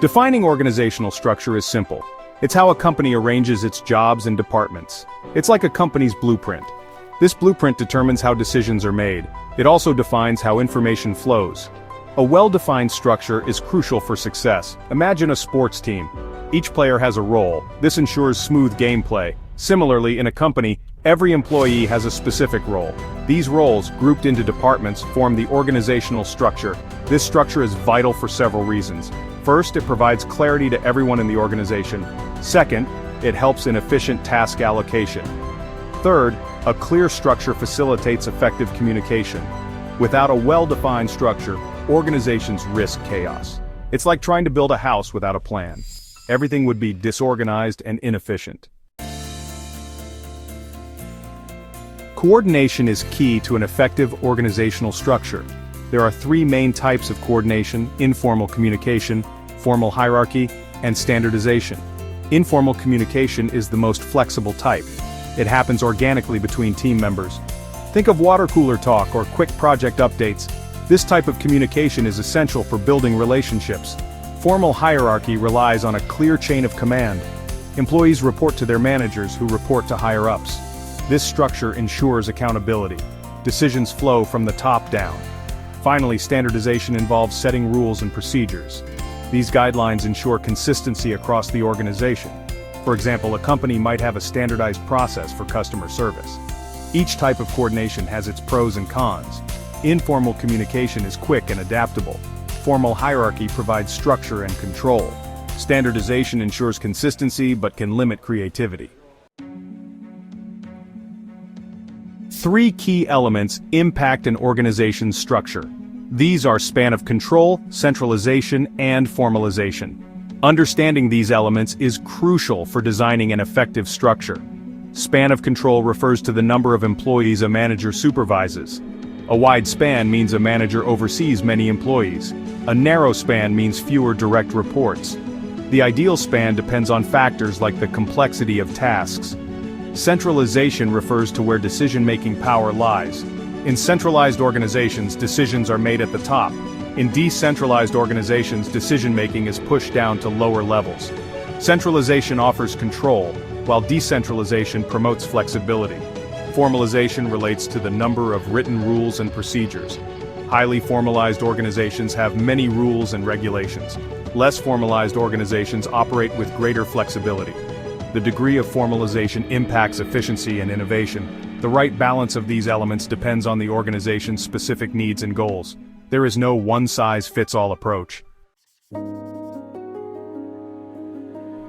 Defining organizational structure is simple. It's how a company arranges its jobs and departments. It's like a company's blueprint. This blueprint determines how decisions are made. It also defines how information flows. A well-defined structure is crucial for success. Imagine a sports team. Each player has a role. This ensures smooth gameplay. Similarly, in a company, every employee has a specific role. These roles, grouped into departments, form the organizational structure. This structure is vital for several reasons. First, it provides clarity to everyone in the organization. Second, it helps in efficient task allocation. Third, a clear structure facilitates effective communication. Without a well-defined structure, organizations risk chaos. It's like trying to build a house without a plan. Everything would be disorganized and inefficient. Coordination is key to an effective organizational structure. There are three main types of coordination: informal communication, formal hierarchy, and standardization. Informal communication is the most flexible type. It happens organically between team members. Think of water cooler talk or quick project updates. This type of communication is essential for building relationships. Formal hierarchy relies on a clear chain of command. Employees report to their managers, who report to higher-ups. This structure ensures accountability. Decisions flow from the top down. Finally, standardization involves setting rules and procedures. These guidelines ensure consistency across the organization. For example, a company might have a standardized process for customer service. Each type of coordination has its pros and cons. Informal communication is quick and adaptable. Formal hierarchy provides structure and control. Standardization ensures consistency but can limit creativity. Three key elements impact an organization's structure. These are span of control, centralization, and formalization. Understanding these elements is crucial for designing an effective structure. Span of control refers to the number of employees a manager supervises. A wide span means a manager oversees many employees. A narrow span means fewer direct reports. The ideal span depends on factors like the complexity of tasks. Centralization refers to where decision-making power lies. In centralized organizations, decisions are made at the top. In decentralized organizations, decision-making is pushed down to lower levels. Centralization offers control, while decentralization promotes flexibility. Formalization relates to the number of written rules and procedures. Highly formalized organizations have many rules and regulations. Less formalized organizations operate with greater flexibility. The degree of formalization impacts efficiency and innovation. The right balance of these elements depends on the organization's specific needs and goals. There is no one-size-fits-all approach.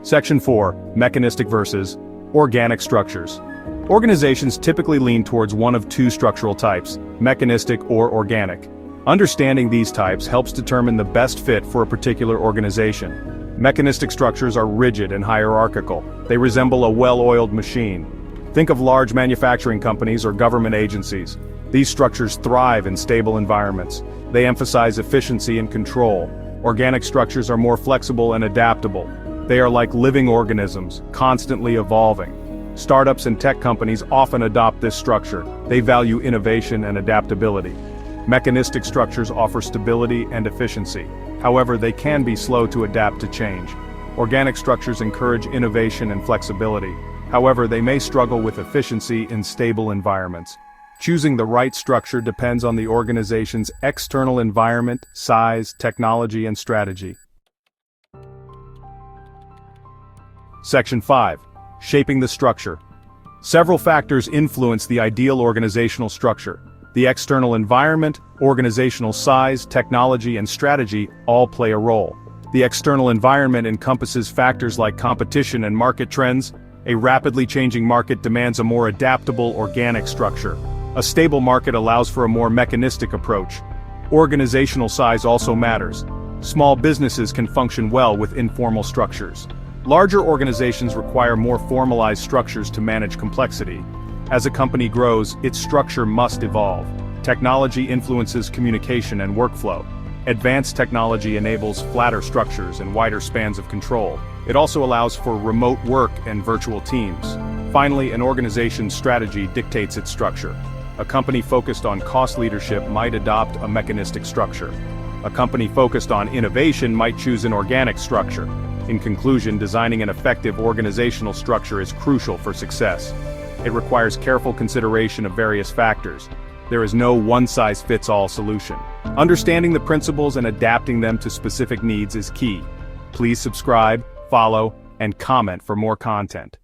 Section 4. Mechanistic versus organic structures. Organizations typically lean towards one of two structural types, mechanistic or organic. Understanding these types helps determine the best fit for a particular organization. Mechanistic structures are rigid and hierarchical. They resemble a well-oiled machine. Think of large manufacturing companies or government agencies. These structures thrive in stable environments. They emphasize efficiency and control. Organic structures are more flexible and adaptable. They are like living organisms, constantly evolving. Startups and tech companies often adopt this structure. They value innovation and adaptability. Mechanistic structures offer stability and efficiency. However, they can be slow to adapt to change. Organic structures encourage innovation and flexibility. However, they may struggle with efficiency in stable environments. Choosing the right structure depends on the organization's external environment, size, technology, and strategy. Section 5. Shaping the structure. Several factors influence the ideal organizational structure. The external environment, organizational size, technology, and strategy all play a role. The external environment encompasses factors like competition and market trends. A rapidly changing market demands a more adaptable, organic structure. A stable market allows for a more mechanistic approach. Organizational size also matters. Small businesses can function well with informal structures. Larger organizations require more formalized structures to manage complexity. As a company grows, its structure must evolve. Technology influences communication and workflow. Advanced technology enables flatter structures and wider spans of control. It also allows for remote work and virtual teams. Finally, an organization's strategy dictates its structure. A company focused on cost leadership might adopt a mechanistic structure. A company focused on innovation might choose an organic structure. In conclusion, designing an effective organizational structure is crucial for success. It requires careful consideration of various factors. There is no one-size-fits-all solution. Understanding the principles and adapting them to specific needs is key. Please subscribe, follow, and comment for more content.